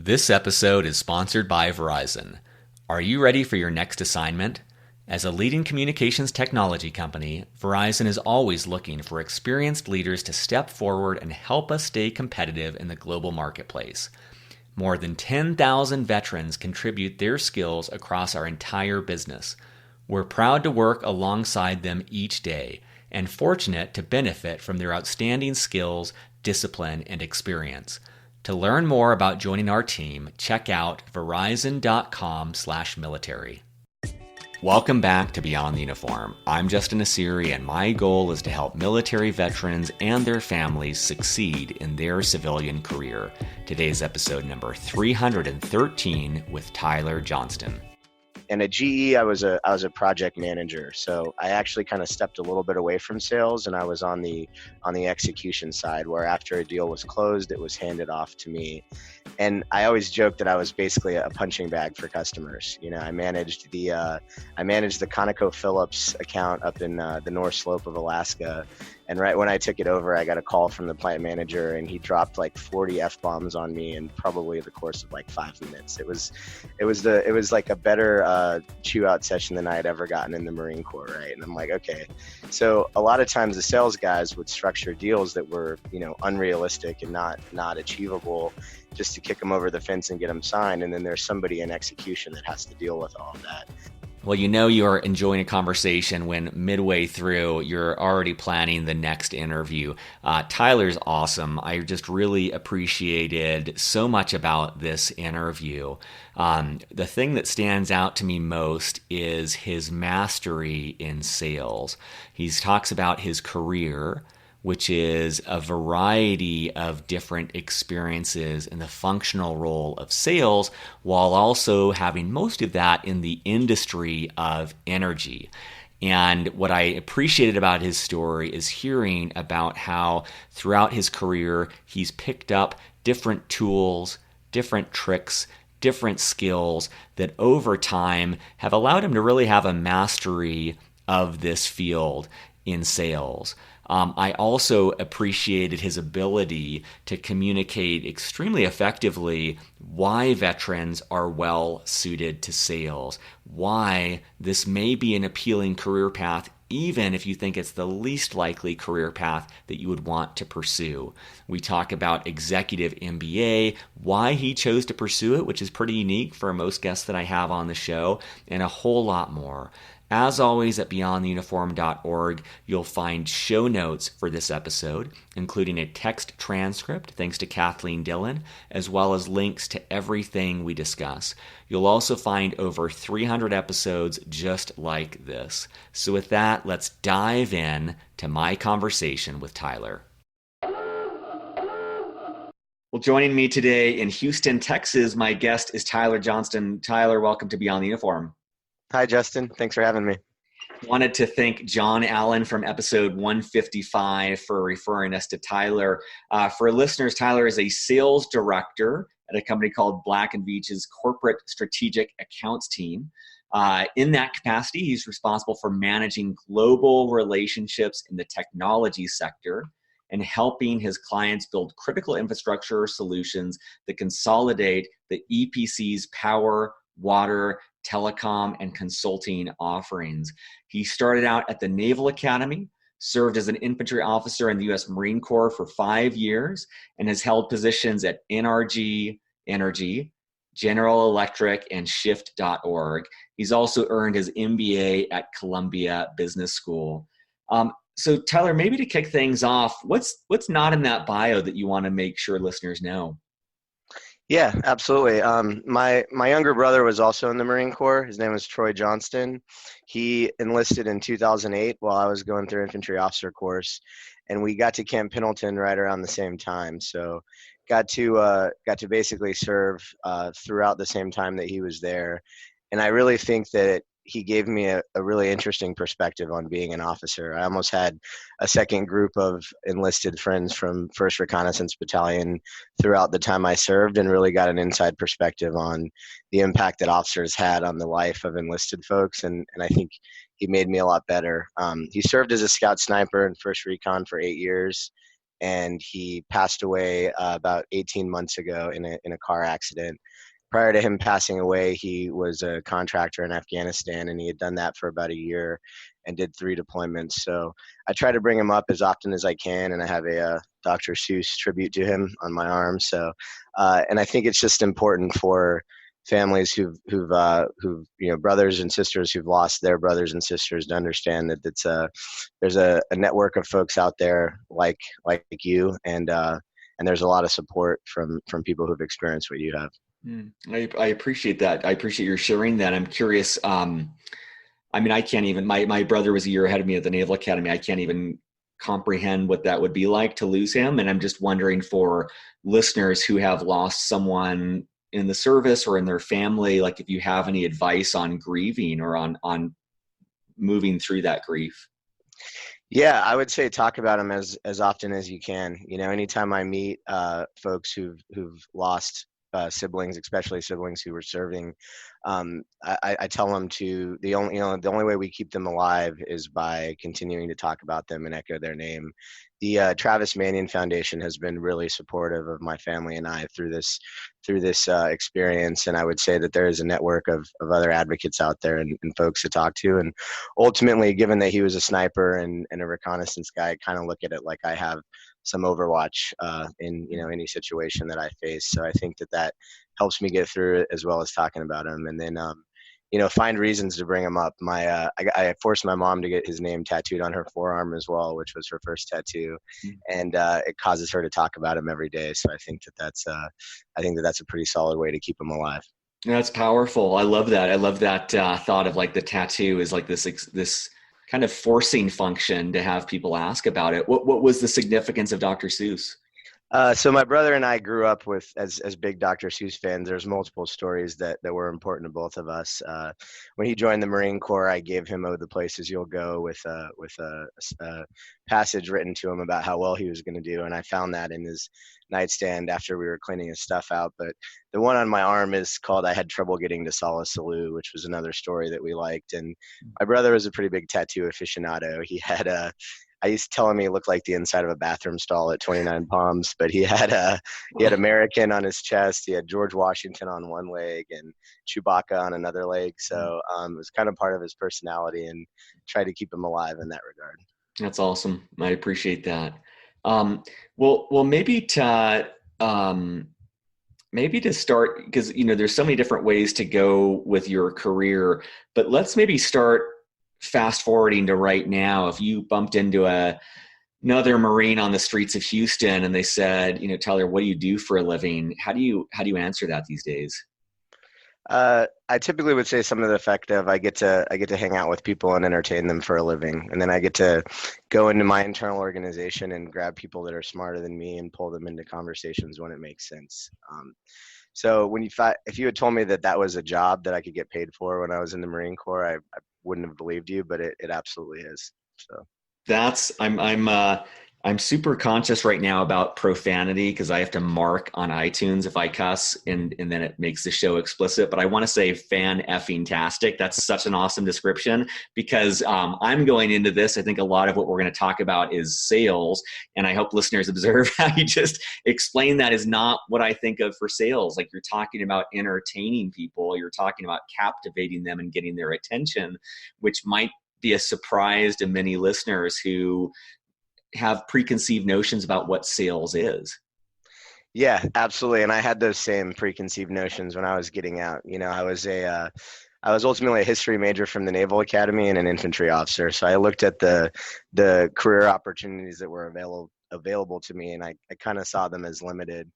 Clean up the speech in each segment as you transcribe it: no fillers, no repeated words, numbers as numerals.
This episode is sponsored by Verizon. Are you ready for your next assignment? As a leading communications technology company, Verizon is always looking for experienced leaders to step forward and help us stay competitive in the global marketplace. More than 10,000 veterans contribute their skills across our entire business. We're proud to work alongside them each day and fortunate to benefit from their outstanding skills, discipline, and experience. To learn more about joining our team, check out verizon.com/military. Welcome back to Beyond the Uniform. I'm Justin Asiri, and my goal is to help military veterans and their families succeed in their civilian career. Today's episode number 313 with Tyler Johnston. And at GE, I was a project manager, so I actually kind of stepped a little bit away from sales, and I was on the execution side, where after a deal was closed, it was handed off to me. And I always joked that I was basically a punching bag for customers. You know, I managed the ConocoPhillips account up in the North Slope of Alaska. And right when I took it over, I got a call from the plant manager, and he dropped like 40 F-bombs on me in probably the course of like 5 minutes. It was like a better chew out session than I had ever gotten in the Marine Corps, right? And I'm like, okay. So a lot of times the sales guys would structure deals that were, unrealistic and not achievable, just to kick them over the fence and get them signed. And then there's somebody in execution that has to deal with all of that. Well, you're enjoying a conversation when midway through, you're already planning the next interview. Tyler's awesome. I just really appreciated so much about this interview. The thing that stands out to me most is his mastery in sales. He talks about his career, which is a variety of different experiences in the functional role of sales, while also having most of that in the industry of energy. And what I appreciated about his story is hearing about how throughout his career, he's picked up different tools, different tricks, different skills that over time have allowed him to really have a mastery of this field in sales. I also appreciated his ability to communicate extremely effectively why veterans are well suited to sales, why this may be an appealing career path, even if you think it's the least likely career path that you would want to pursue. We talk about executive MBA, why he chose to pursue it, which is pretty unique for most guests that I have on the show, and a whole lot more. As always, at beyondtheuniform.org, you'll find show notes for this episode, including a text transcript, thanks to Kathleen Dillon, as well as links to everything we discuss. You'll also find over 300 episodes just like this. So with that, let's dive in to my conversation with Tyler. Well, joining me today in Houston, Texas, my guest is Tyler Johnston. Tyler, welcome to Beyond the Uniform. Hi, Justin. Thanks for having me. Wanted to thank John Allen from episode 155 for referring us to Tyler. For listeners, Tyler is a sales director at a company called Black & Veatch's corporate strategic accounts team. In that capacity, he's responsible for managing global relationships in the technology sector and helping his clients build critical infrastructure solutions that consolidate the EPC's power, water, telecom, and consulting offerings. He started out at the Naval Academy, served as an infantry officer in the U.S. Marine Corps for 5 years, and has held positions at NRG Energy, Genera Electric, and Shift.org. He's also earned his MBA at Columbia Business School. So Tyler, maybe to kick things off, what's not in that bio that you want to make sure listeners know? Yeah, absolutely. My younger brother was also in the Marine Corps. His name was Troy Johnston. He enlisted in 2008 while I was going through Infantry Officer course, and we got to Camp Pendleton right around the same time. So got to basically serve throughout the same time that he was there. And I really think that he gave me a really interesting perspective on being an officer. I almost had a second group of enlisted friends from 1st Reconnaissance Battalion throughout the time I served, and really got an inside perspective on the impact that officers had on the life of enlisted folks. And I think he made me a lot better. He served as a scout sniper in 1st Recon for 8 years. and he passed away about 18 months ago in a car accident. Prior to him passing away, he was a contractor in Afghanistan, and he had done that for about a year and did 3 deployments. So I try to bring him up as often as I can, and I have a Dr. Seuss tribute to him on my arm. So, and I think it's just important for families who've brothers and sisters who've lost their brothers and sisters to understand that there's a network of folks out there like you, and there's a lot of support from people who've experienced what you have. I appreciate that. I appreciate your sharing that. I'm curious. I mean, I can't even, my brother was a year ahead of me at the Naval Academy. I can't even comprehend what that would be like to lose him. And I'm just wondering, for listeners who have lost someone in the service or in their family, like if you have any advice on grieving or on moving through that grief. Yeah, I would say talk about them as often as you can. Anytime I meet folks who've lost siblings, especially siblings who were serving, I tell them the only way we keep them alive is by continuing to talk about them and echo their name. The Travis Manion Foundation has been really supportive of my family and I through this experience, and I would say that there is a network of other advocates out there and folks to talk to. And ultimately, given that he was a sniper and a reconnaissance guy, I kind of look at it like I have some overwatch in any situation that I face. So I think that helps me get through it, as well as talking about him. And then find reasons to bring him up. I forced my mom to get his name tattooed on her forearm as well, which was her first tattoo, and it causes her to talk about him every day. So I think that's a pretty solid way to keep him alive. That's powerful. I love that. I love that thought of like the tattoo is like this kind of forcing function to have people ask about it. What was the significance of Dr. Seuss? So my brother and I grew up with as big Dr. Seuss fans. There's multiple stories that were important to both of us. When he joined the Marine Corps, I gave him "Oh, the Places You'll Go" with a passage written to him about how well he was going to do, and I found that in his nightstand after we were cleaning his stuff out. But the one on my arm is called "I Had Trouble Getting to Sala Salute," which was another story that we liked. And my brother was a pretty big tattoo aficionado. He had I used to tell him he looked like the inside of a bathroom stall at 29 Palms, but he had American on his chest. He had George Washington on one leg and Chewbacca on another leg. So it was kind of part of his personality, and tried to keep him alive in that regard. That's awesome. I appreciate that. Well, maybe to start, because there's so many different ways to go with your career, but let's maybe start fast forwarding to right now. If you bumped into another Marine on the streets of Houston and they said, Tyler, what do you do for a living? How do you answer that these days? I typically would say something to the effect of I get to hang out with people and entertain them for a living, and then I get to go into my internal organization and grab people that are smarter than me and pull them into conversations when it makes sense. So if you had told me that was a job that I could get paid for when I was in the Marine Corps, I wouldn't have believed you, but it absolutely is. So I'm super conscious right now about profanity because I have to mark on iTunes if I cuss, and then it makes the show explicit. But I want to say fan effing tastic. That's such an awesome description, because I'm going into this. I think a lot of what we're going to talk about is sales, and I hope listeners observe how you just explain that is not what I think of for sales. Like, you're talking about entertaining people, you're talking about captivating them and getting their attention, which might be a surprise to many listeners who have preconceived notions about what sales is. Yeah, absolutely. And I had those same preconceived notions when I was getting out. I was ultimately a history major from the Naval Academy and an infantry officer. So I looked at the career opportunities that were available to me, and I kind of saw them as limited.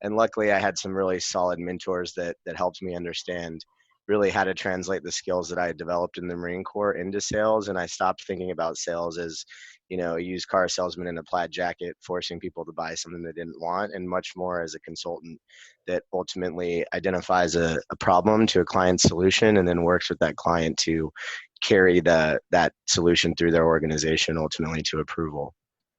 And luckily I had some really solid mentors that helped me understand really how to translate the skills that I had developed in the Marine Corps into sales. And I stopped thinking about sales as, a used car salesman in a plaid jacket forcing people to buy something they didn't want, and much more as a consultant that ultimately identifies a problem to a client's solution and then works with that client to carry that solution through their organization ultimately to approval.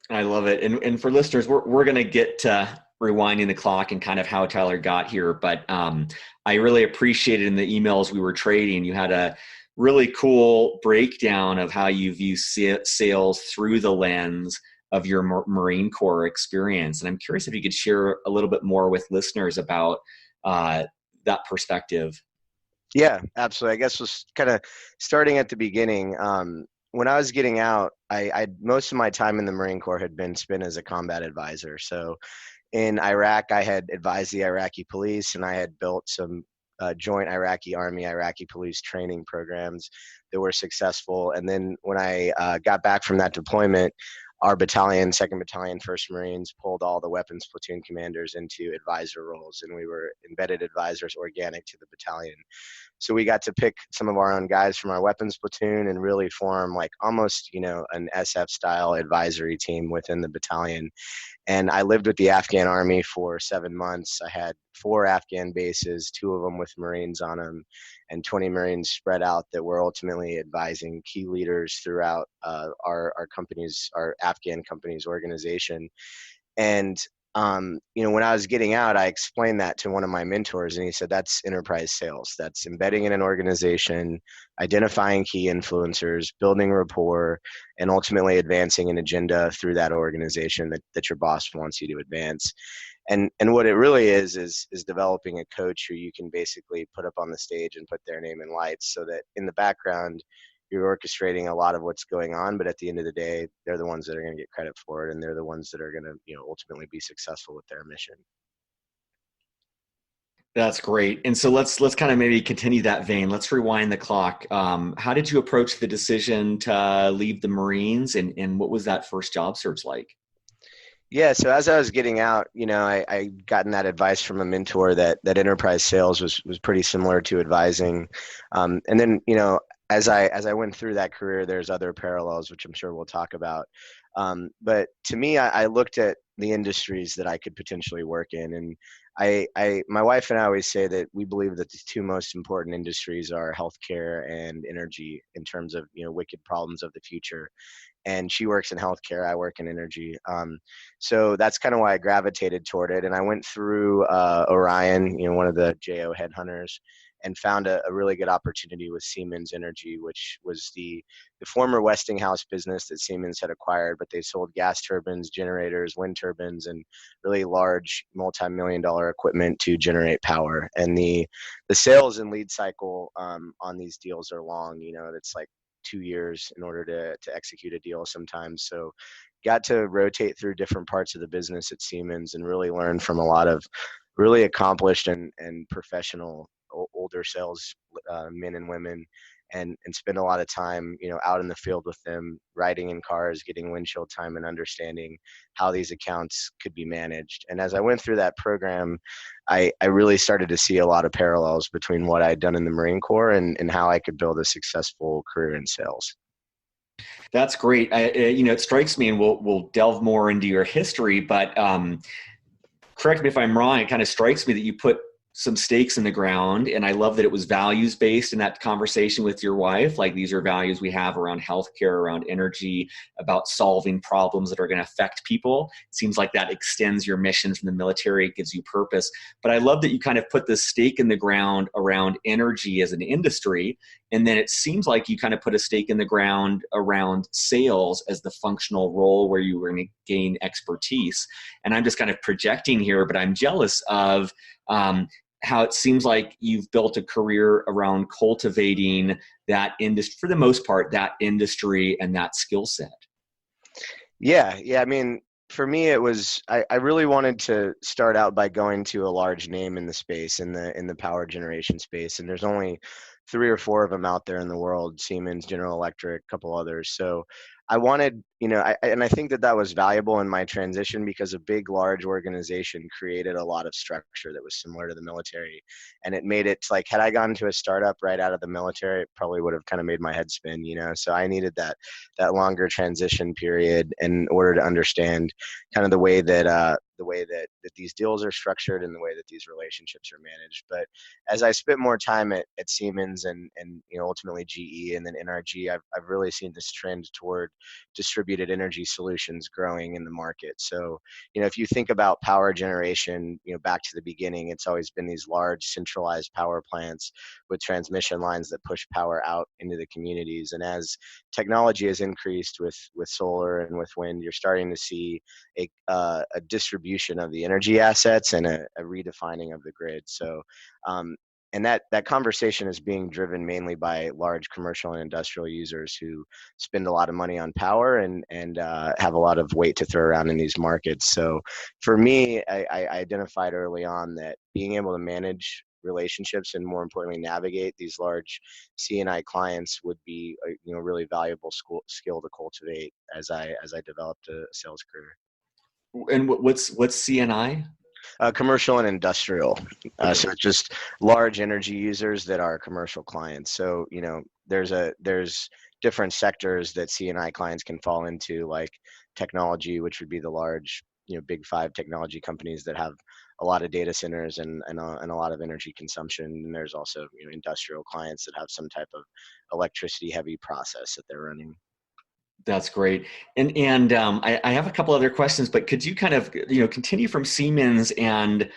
I love it. And for listeners, we're going to get to rewinding the clock and kind of how Tyler got here. But I really appreciated in the emails we were trading, you had a really cool breakdown of how you view sales through the lens of your Marine Corps experience. And I'm curious if you could share a little bit more with listeners about that perspective. Yeah, absolutely. I guess was kind of starting at the beginning. When I was getting out, I most of my time in the Marine Corps had been spent as a combat advisor. So in Iraq, I had advised the Iraqi police, and I had built some joint Iraqi Army, Iraqi police training programs that were successful. And then when I got back from that deployment, our battalion, 2nd Battalion, 1st Marines, pulled all the weapons platoon commanders into advisor roles, and we were embedded advisors organic to the battalion. So we got to pick some of our own guys from our weapons platoon and really form like almost, an SF style advisory team within the battalion. And I lived with the Afghan army for 7 months. I had 4 Afghan bases, 2 of them with Marines on them, and 20 Marines spread out that were ultimately advising key leaders throughout our Afghan company's organization. And when I was getting out, I explained that to one of my mentors, and he said, that's enterprise sales. That's embedding in an organization, identifying key influencers, building rapport, and ultimately advancing an agenda through that organization that your boss wants you to advance. And what it really is developing a coach who you can basically put up on the stage and put their name in lights, so that in the background, you're orchestrating a lot of what's going on, but at the end of the day, they're the ones that are going to get credit for it, and they're the ones that are going to, ultimately be successful with their mission. That's great. And so let's kind of maybe continue that vein. Let's rewind the clock. How did you approach the decision to leave the Marines, and what was that first job search like? Yeah, so as I was getting out, I gotten that advice from a mentor that enterprise sales was pretty similar to advising, and then as I went through that career, there's other parallels which I'm sure we'll talk about. But to me, I looked at the industries that I could potentially work in, and my wife and I always say that we believe that the 2 most important industries are healthcare and energy in terms of wicked problems of the future. And she works in healthcare, I work in energy. So that's kind of why I gravitated toward it. And I went through Orion, one of the JO headhunters, and found a really good opportunity with Siemens Energy, which was the former Westinghouse business that Siemens had acquired, but they sold gas turbines, generators, wind turbines, and really large multi-million-dollar equipment to generate power. And the sales and lead cycle on these deals are long. It's like 2 years in order to execute a deal sometimes. So got to rotate through different parts of the business at Siemens and really learn from a lot of really accomplished and professional older sales men and women, and spend a lot of time out in the field with them, riding in cars, getting windshield time, and understanding how these accounts could be managed. And as I went through that program, I really started to see a lot of parallels between what I'd done in the Marine Corps and how I could build a successful career in sales. That's great. It strikes me, and we'll delve more into your history, but correct me if I'm wrong. It kind of strikes me that you put some stakes in the ground, and I love that it was values based in that conversation with your wife. Like, these are values we have around healthcare, around energy, about solving problems that are going to affect people. It seems like that extends your mission from the military. It gives you purpose. But I love that you kind of put this stake in the ground around energy as an industry, and then it seems like you kind of put a stake in the ground around sales as the functional role where you were going to gain expertise. And I'm just kind of projecting here, but I'm jealous of how it seems like you've built a career around cultivating that industry, for the most part, that industry and that skill set. Yeah. I mean, for me, it was I really wanted to start out by going to a large name in the space, in the power generation space, and there's only 3 or 4 of them out there in the world: Siemens, General Electric, a couple others. So I wanted, and I think that was valuable in my transition, because a big, large organization created a lot of structure that was similar to the military. And it made it like, had I gone to a startup right out of the military, it probably would have kind of made my head spin, So I needed that longer transition period in order to understand kind of the way that these deals are structured and the way that these relationships are managed. But as I spent more time at Siemens and ultimately GE and then NRG, I've really seen this trend toward distributed energy solutions growing in the market. So, if you think about power generation, back to the beginning, it's always been these large centralized power plants with transmission lines that push power out into the communities. And as technology has increased with solar and with wind, you're starting to see a distribution of the energy assets and a redefining of the grid. So, and that conversation is being driven mainly by large commercial and industrial users who spend a lot of money on power and have a lot of weight to throw around in these markets. So for me, I identified early on that being able to manage relationships and, more importantly, navigate these large CNI clients would be a really valuable skill to cultivate as I developed a sales career. And what's CNI? Commercial and industrial. Okay. So it's just large energy users that are commercial clients. So, there's different sectors that CNI clients can fall into, like technology, which would be the large, big five technology companies that have a lot of data centers and a lot of energy consumption. And there's also, industrial clients that have some type of electricity heavy process that they're running. That's great. And I have a couple other questions, but could you kind of continue from Siemens and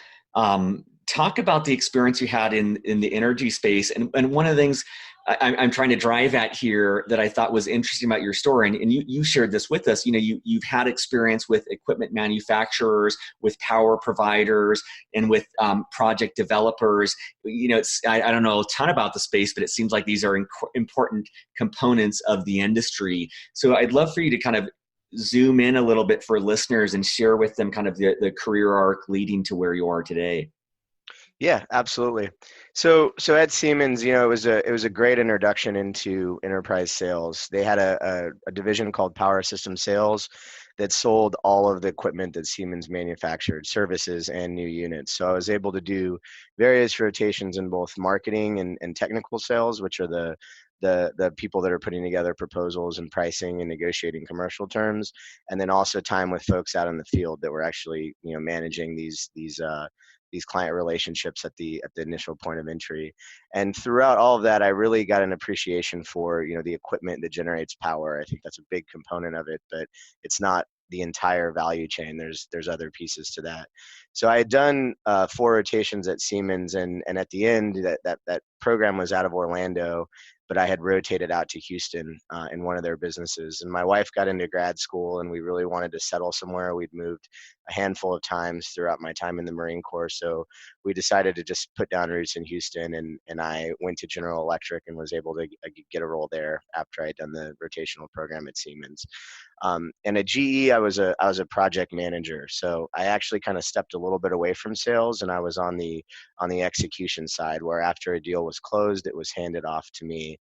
talk about the experience you had in the energy space? And one of the things I'm trying to drive at here that I thought was interesting about your story, and you shared this with us. You've had experience with equipment manufacturers, with power providers, and with project developers. I don't know a ton about the space, but it seems like these are important components of the industry. So I'd love for you to kind of zoom in a little bit for listeners and share with them kind of the career arc leading to where you are today. Yeah, absolutely. So at Siemens, it was a great introduction into enterprise sales. They had a division called Power System Sales that sold all of the equipment that Siemens manufactured, services and new units. So I was able to do various rotations in both marketing and technical sales, which are the people that are putting together proposals and pricing and negotiating commercial terms, and then also time with folks out in the field that were actually managing these client relationships at the initial point of entry. And throughout all of that, I really got an appreciation for the equipment that generates power. I think that's a big component of it, but it's not the entire value chain. There's other pieces to that. So I had done 4 rotations at Siemens, and at the end, that program was out of Orlando, but I had rotated out to Houston in one of their businesses. And my wife got into grad school, and we really wanted to settle somewhere. We'd moved a handful of times throughout my time in the Marine Corps, so we decided to just put down roots in Houston. And I went to General Electric and was able to get a role there after I'd done the rotational program at Siemens. And at GE, I was a project manager, so I actually kind of stepped a little bit away from sales, and I was on the execution side, where after a deal was closed, it was handed off to me.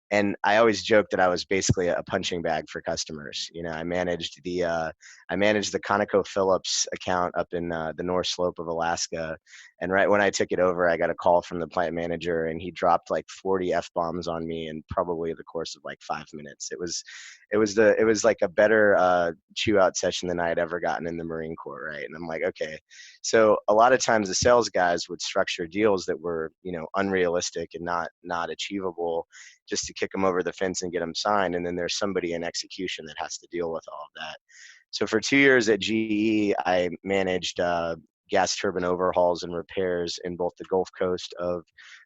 And I always joked that I was basically a punching bag for customers. I managed the ConocoPhillips account up in the North Slope of Alaska, and right when I took it over, I got a call from the plant manager, and he dropped like 40 F-bombs on me in probably the course of like 5 minutes. It was like a better chew out session than I had ever gotten in the Marine Corps, right? And I'm like, okay. So a lot of times the sales guys would structure deals that were unrealistic and not achievable, just to kick them over the fence and get them signed. And then there's somebody in execution that has to deal with all of that. So for 2 years at GE, I managed gas turbine overhauls and repairs in both the Gulf Coast of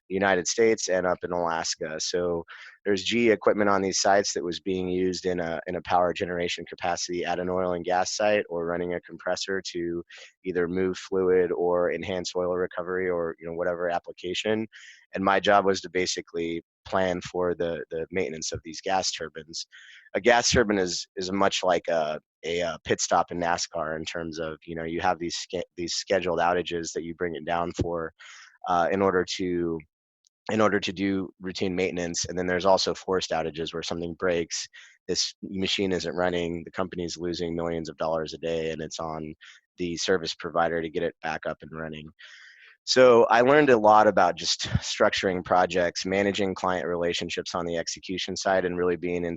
the United States and up in Alaska. So there's GE equipment on these sites that was being used in a power generation capacity at an oil and gas site, or running a compressor to either move fluid or enhance oil recovery, or whatever application. And my job was to basically plan for the maintenance of these gas turbines. A gas turbine is much like a pit stop in NASCAR, in terms of you have these scheduled outages that you bring it down for in order to do routine maintenance. And then there's also forced outages where something breaks, this machine isn't running, the company's losing millions of dollars a day, and it's on the service provider to get it back up and running. So I learned a lot about just structuring projects, managing client relationships on the execution side, and really being in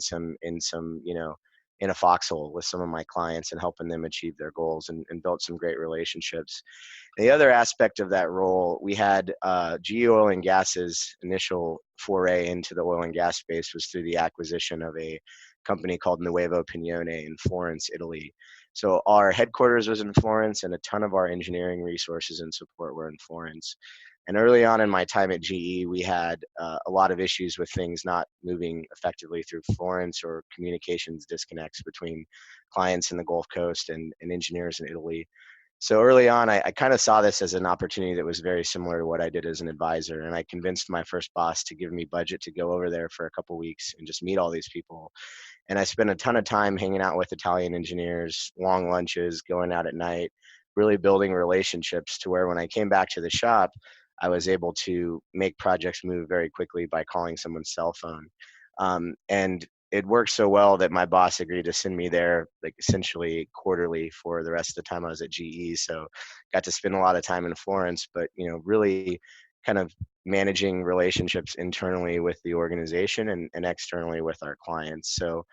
a foxhole with some of my clients and helping them achieve their goals, and built some great relationships. The other aspect of that role, we had GE Oil and Gas's initial foray into the oil and gas space was through the acquisition of a company called Nuovo Pignone in Florence, Italy. So our headquarters was in Florence, and a ton of our engineering resources and support were in Florence. And early on in my time at GE, we had a lot of issues with things not moving effectively through Florence, or communications disconnects between clients in the Gulf Coast and engineers in Italy. So early on, I kind of saw this as an opportunity that was very similar to what I did as an advisor. And I convinced my first boss to give me budget to go over there for a couple weeks and just meet all these people. And I spent a ton of time hanging out with Italian engineers, long lunches, going out at night, really building relationships to where when I came back to the shop, I was able to make projects move very quickly by calling someone's cell phone. And it worked so well that my boss agreed to send me there like essentially quarterly for the rest of the time I was at GE. So got to spend a lot of time in Florence, but really kind of managing relationships internally with the organization and externally with our clients. So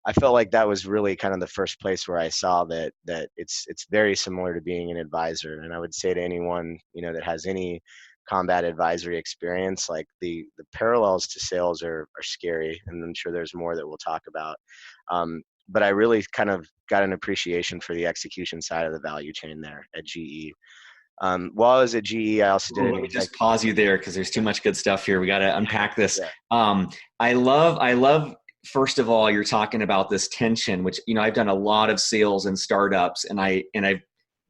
I felt like that was really kind of the first place where I saw that it's very similar to being an advisor. And I would say to anyone that has any combat advisory experience, like the parallels to sales are scary, and I'm sure there's more that we'll talk about. But I really kind of got an appreciation for the execution side of the value chain there at GE. While I was at GE, I also did Ooh, an let me just pause you there because there's too much good stuff here. We got to unpack this. yeah. I love. First of all, you're talking about this tension, which I've done a lot of sales and startups, and I've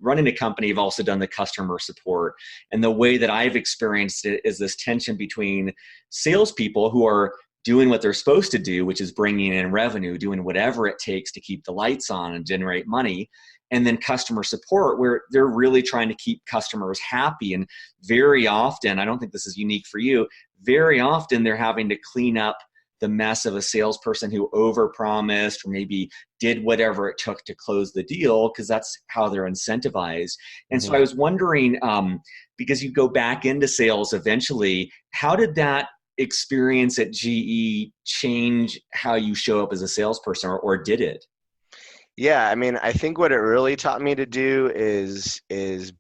run a company. I've also done the customer support, and the way that I've experienced it is this tension between salespeople who are doing what they're supposed to do, which is bringing in revenue, doing whatever it takes to keep the lights on and generate money. And then customer support, where they're really trying to keep customers happy. And very often, I don't think this is unique for you, very often they're having to clean up the mess of a salesperson who overpromised or maybe did whatever it took to close the deal, because that's how they're incentivized. And so I was wondering, because you go back into sales eventually, how did that experience at GE change how you show up as a salesperson, or did it? Yeah, I mean, I think what it really taught me to do is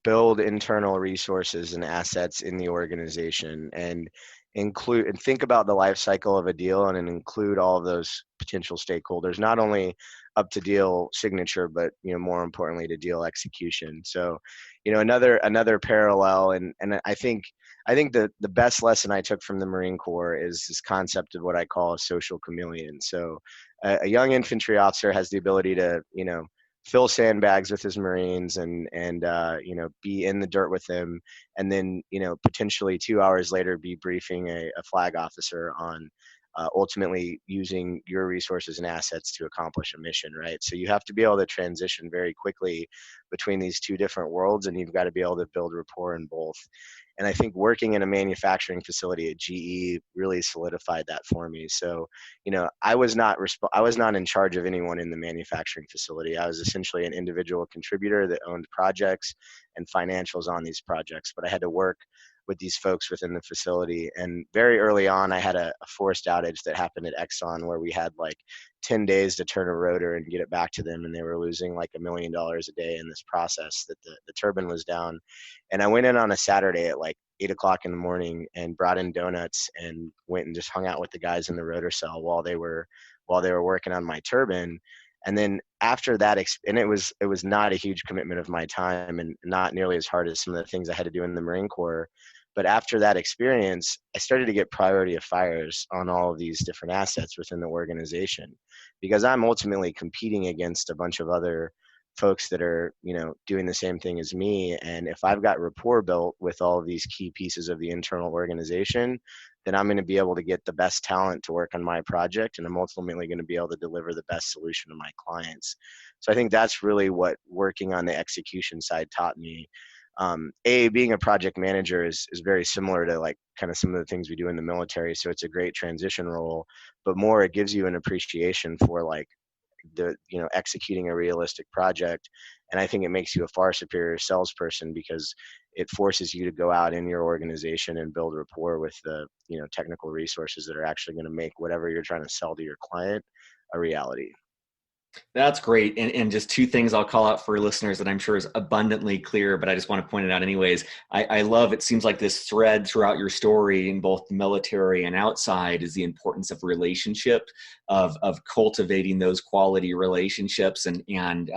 build internal resources and assets in the organization, and include and think about the life cycle of a deal, and include all of those potential stakeholders, not only up to deal signature, but more importantly to deal execution. So, another parallel, and I think the best lesson I took from the Marine Corps is this concept of what I call a social chameleon. So a young infantry officer has the ability to, fill sandbags with his Marines and be in the dirt with them, and then potentially 2 hours later be briefing a flag officer on ultimately using your resources and assets to accomplish a mission, right? So you have to be able to transition very quickly between these two different worlds, and you've got to be able to build rapport in both. And I think working in a manufacturing facility at GE really solidified that for me. So, I was not in charge of anyone in the manufacturing facility. I was essentially an individual contributor that owned projects and financials on these projects, but I had to work with these folks within the facility. And very early on, I had a forced outage that happened at Exxon, where we had like 10 days to turn a rotor and get it back to them. And they were losing like $1 million a day in this process, that the turbine was down. And I went in on a Saturday at like 8 o'clock in the morning and brought in donuts and went and just hung out with the guys in the rotor cell while they were working on my turbine. And then after that, and it was not a huge commitment of my time, and not nearly as hard as some of the things I had to do in the Marine Corps. But after that experience, I started to get priority of fires on all of these different assets within the organization, because I'm ultimately competing against a bunch of other folks that are, doing the same thing as me. And if I've got rapport built with all of these key pieces of the internal organization, then I'm going to be able to get the best talent to work on my project, and I'm ultimately going to be able to deliver the best solution to my clients. So I think that's really what working on the execution side taught me. Being a project manager is very similar to like kind of some of the things we do in the military. So it's a great transition role, but more, it gives you an appreciation for like executing a realistic project. And I think it makes you a far superior salesperson, because it forces you to go out in your organization and build rapport with the technical resources that are actually going to make whatever you're trying to sell to your client a reality. That's great. And just two things I'll call out for listeners that I'm sure is abundantly clear, but I just want to point it out anyways. I love, it seems like this thread throughout your story in both the military and outside is the importance of relationship, of cultivating those quality relationships and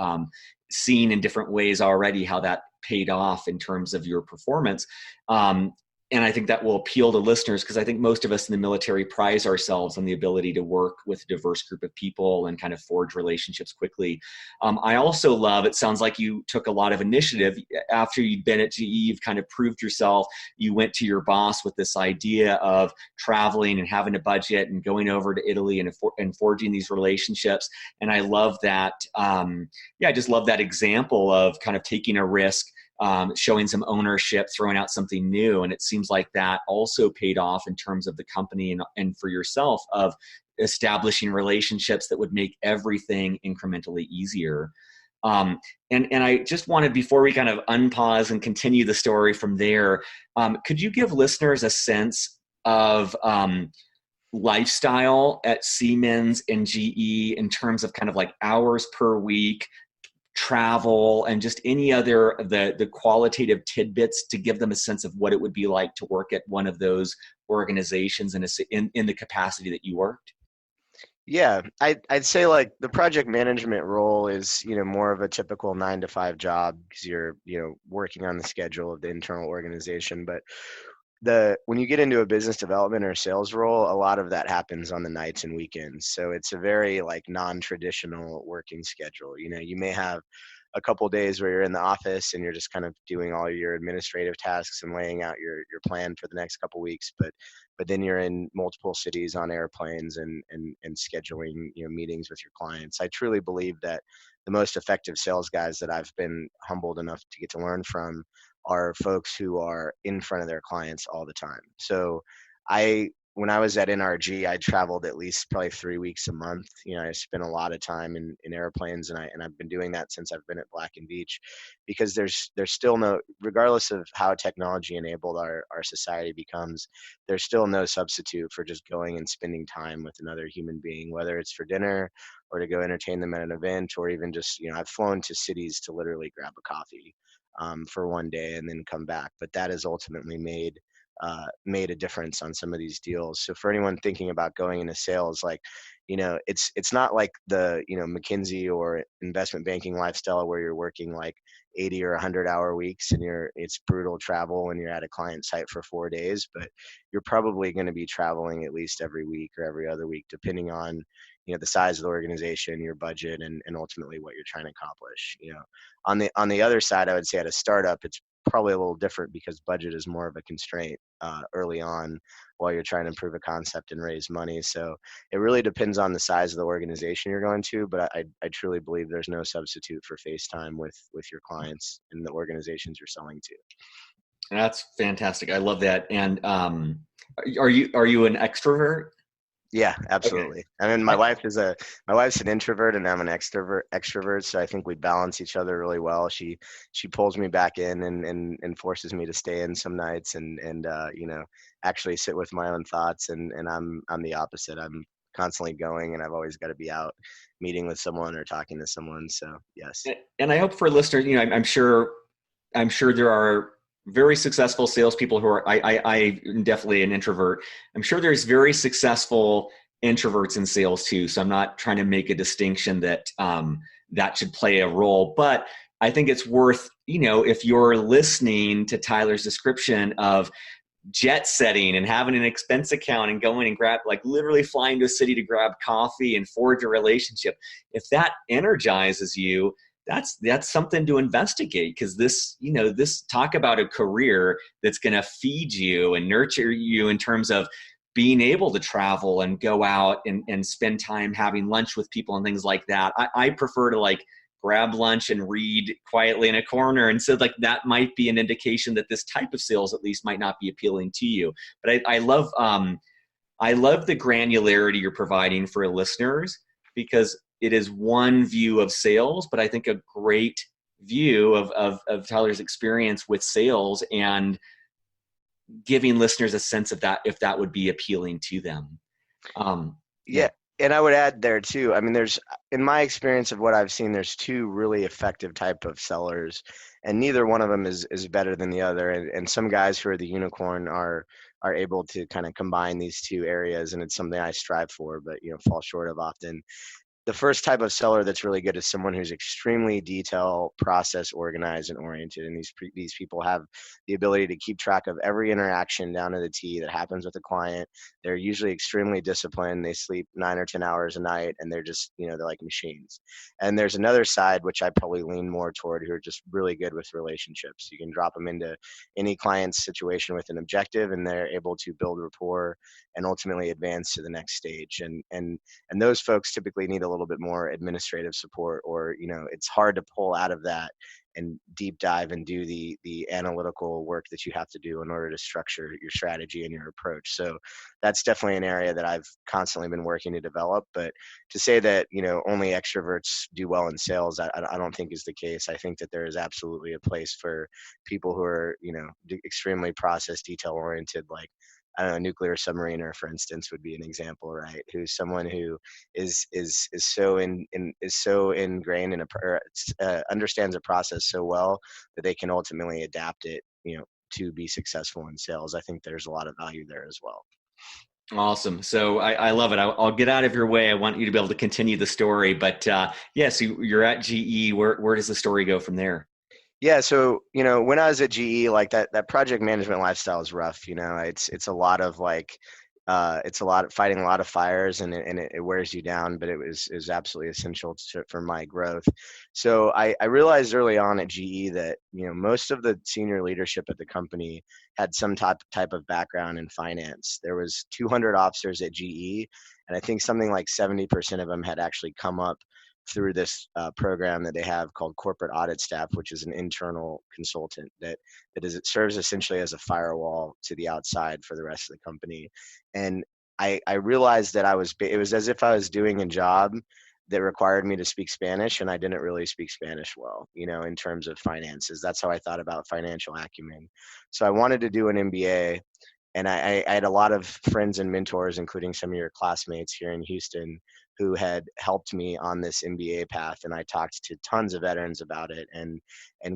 seeing in different ways already how that paid off in terms of your performance. And I think that will appeal to listeners because I think most of us in the military prize ourselves on the ability to work with a diverse group of people and kind of forge relationships quickly. I also love, it sounds like you took a lot of initiative after you'd been at GE, you've kind of proved yourself. You went to your boss with this idea of traveling and having a budget and going over to Italy and forging these relationships. And I love that. I just love that example of kind of taking a risk, showing some ownership, throwing out something new. And it seems like that also paid off in terms of the company and for yourself of establishing relationships that would make everything incrementally easier. And I just wanted, before we kind of unpause and continue the story from there, could you give listeners a sense of lifestyle at Siemens and GE in terms of kind of like hours per week, travel, and just any other the qualitative tidbits to give them a sense of what it would be like to work at one of those organizations in the capacity that you worked? Yeah, I'd say like the project management role is, more of a typical 9 to 5 job because you're, working on the schedule of the internal organization. But when you get into a business development or sales role, a lot of that happens on the nights and weekends. So it's a very like non-traditional working schedule. You may have a couple of days where you're in the office and you're just kind of doing all your administrative tasks and laying out your plan for the next couple of weeks. But then you're in multiple cities on airplanes and scheduling meetings with your clients. I truly believe that the most effective sales guys that I've been humbled enough to get to learn from are folks who are in front of their clients all the time. So when I was at NRG, I traveled at least probably 3 weeks a month. I spent a lot of time in airplanes, and I've been doing that since I've been at Black and Veatch, because there's still no, regardless of how technology enabled our society becomes, there's still no substitute for just going and spending time with another human being, whether it's for dinner or to go entertain them at an event, or even just, I've flown to cities to literally grab a coffee for one day and then come back. But that has ultimately made a difference on some of these deals. So for anyone thinking about going into sales, like, it's not like the, McKinsey or investment banking lifestyle where you're working like 80 or 100-hour weeks and it's brutal travel when you're at a client site for 4 days, but you're probably going to be traveling at least every week or every other week, depending on, the size of the organization, your budget, and ultimately what you're trying to accomplish. On the other side, I would say at a startup, it's probably a little different because budget is more of a constraint early on while you're trying to prove a concept and raise money. So it really depends on the size of the organization you're going to, but I truly believe there's no substitute for face time with your clients and the organizations you're selling to. That's fantastic. I love that. And are you an extrovert? Yeah, Okay. absolutely. I mean, my wife's an introvert and I'm an extrovert. So I think we balance each other really well. She pulls me back in and forces me to stay in some nights and actually sit with my own thoughts. And I'm the opposite. I'm constantly going and I've always got to be out meeting with someone or talking to someone. So yes. And I hope for listeners, I'm sure there are very successful salespeople who are. I am definitely an introvert. I'm sure there's very successful introverts in sales too. So I'm not trying to make a distinction that that should play a role, but I think it's worth, if you're listening to Tyler's description of jet setting and having an expense account and going and grab, like literally flying to a city to grab coffee and forge a relationship, if that energizes you, that's something to investigate, because this talk about a career that's going to feed you and nurture you in terms of being able to travel and go out and spend time having lunch with people and things like that. I prefer to like grab lunch and read quietly in a corner. And so like that might be an indication that this type of sales at least might not be appealing to you. But I love the granularity you're providing for listeners, because it is one view of sales, but I think a great view of Tyler's experience with sales and giving listeners a sense of that, if that would be appealing to them. Yeah. And I would add there too. I mean, in my experience of what I've seen, there's two really effective type of sellers, and neither one of them is better than the other. And some guys who are the unicorn are able to kind of combine these two areas, and it's something I strive for, but fall short of often. The first type of seller that's really good is someone who's extremely detail, process organized, and oriented. And these people have the ability to keep track of every interaction down to the T that happens with a client. They're usually extremely disciplined. They sleep 9 or 10 hours a night, and they're just they're like machines. And there's another side which I probably lean more toward, who are just really good with relationships. You can drop them into any client's situation with an objective, and they're able to build rapport and ultimately advance to the next stage. And those folks typically need a little bit more administrative support, or it's hard to pull out of that and deep dive and do the analytical work that you have to do in order to structure your strategy and your approach. So that's definitely an area that I've constantly been working to develop. But to say that only extroverts do well in sales, I don't think is the case. I think that there is absolutely a place for people who are extremely process detail oriented, like I don't know, a nuclear submariner, for instance, would be an example, right? Who's someone who is so ingrained in understands a process so well that they can ultimately adapt it, to be successful in sales. I think there's a lot of value there as well. Awesome. So I love it. I'll get out of your way. I want you to be able to continue the story. But yeah, so you're at GE. Where does the story go from there? Yeah, so when I was at GE, like that project management lifestyle is rough. It's a lot of like it's a lot of fighting a lot of fires, and it wears you down. But it was absolutely essential for my growth. So I realized early on at GE that most of the senior leadership at the company had some type of background in finance. There was 200 officers at GE, and I think something like 70% of them had actually come up through this program that they have called corporate audit staff, which is an internal consultant it serves essentially as a firewall to the outside for the rest of the company. And I realized that it was as if I was doing a job that required me to speak Spanish, and I didn't really speak Spanish well, in terms of finances. That's how I thought about financial acumen. So I wanted to do an MBA, and I had a lot of friends and mentors, including some of your classmates here in Houston, who had helped me on this MBA path. And I talked to tons of veterans about it, and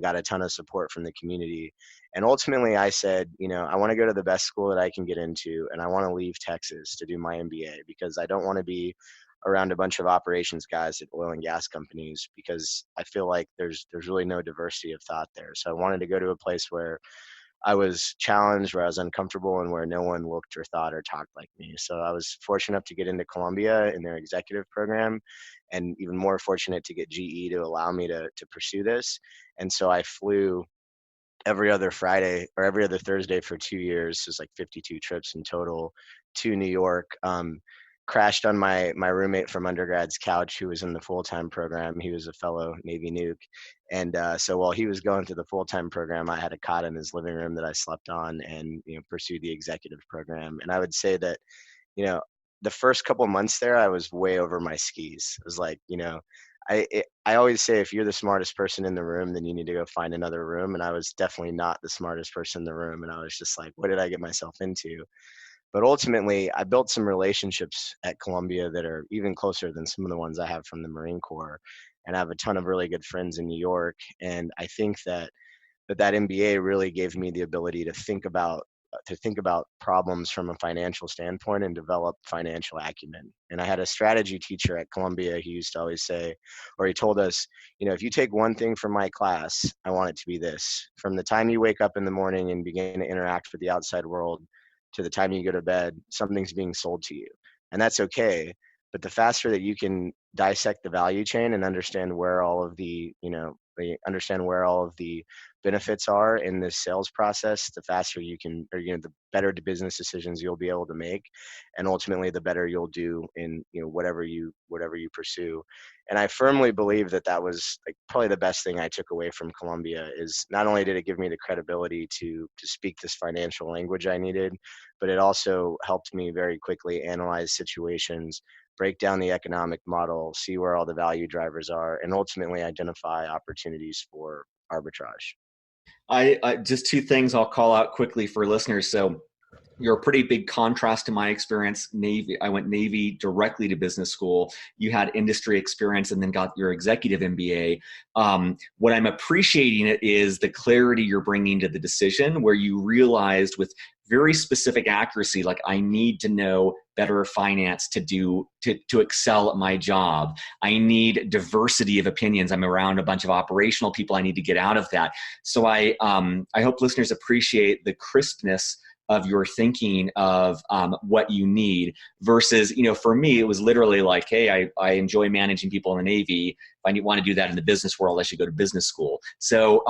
got a ton of support from the community. And ultimately, I said, I want to go to the best school that I can get into, and I want to leave Texas to do my MBA, because I don't want to be around a bunch of operations guys at oil and gas companies, because I feel like there's really no diversity of thought there. So I wanted to go to a place where I was challenged, where I was uncomfortable, and where no one looked or thought or talked like me. So I was fortunate enough to get into Columbia in their executive program, and even more fortunate to get GE to allow me to pursue this. And so I flew every other Friday or every other Thursday for 2 years. It was like 52 trips in total to New York. Crashed on my roommate from undergrad's couch, who was in the full-time program. He was a fellow Navy nuke. And so while he was going through the full-time program, I had a cot in his living room that I slept on, and pursued the executive program. And I would say that, you know, the first couple months there, I was way over my skis. It was like, I always say, if you're the smartest person in the room, then you need to go find another room. And I was definitely not the smartest person in the room. And I was just like, what did I get myself into? But ultimately, I built some relationships at Columbia that are even closer than some of the ones I have from the Marine Corps. And I have a ton of really good friends in New York. And I think that MBA really gave me the ability to think about problems from a financial standpoint and develop financial acumen. And I had a strategy teacher at Columbia. He used to always say, or he told us, if you take one thing from my class, I want it to be this: from the time you wake up in the morning and begin to interact with the outside world to the time you go to bed, something's being sold to you. And that's okay. But the faster that you can dissect the value chain and understand where all of understand where all of the benefits are in this sales process, the faster you can, or the better the business decisions you'll be able to make, and ultimately the better you'll do in whatever you pursue. And I firmly believe that was like probably the best thing I took away from Columbia. Is not only did it give me the credibility to speak this financial language I needed, but it also helped me very quickly analyze situations, break down the economic model, see where all the value drivers are, and ultimately identify opportunities for arbitrage. I just two things I'll call out quickly for listeners. So You're a pretty big contrast to my experience. Navy, I went Navy directly to business school. You had industry experience and then got your executive MBA. What I'm appreciating it is the clarity you're bringing to the decision, where you realized with very specific accuracy, like I need to know better finance to excel at my job. I need diversity of opinions. I'm around a bunch of operational people. I need to get out of that. So I hope listeners appreciate the crispness of your thinking of what you need versus, for me, it was literally like, hey, I enjoy managing people in the Navy. If I want to do that in the business world, I should go to business school. So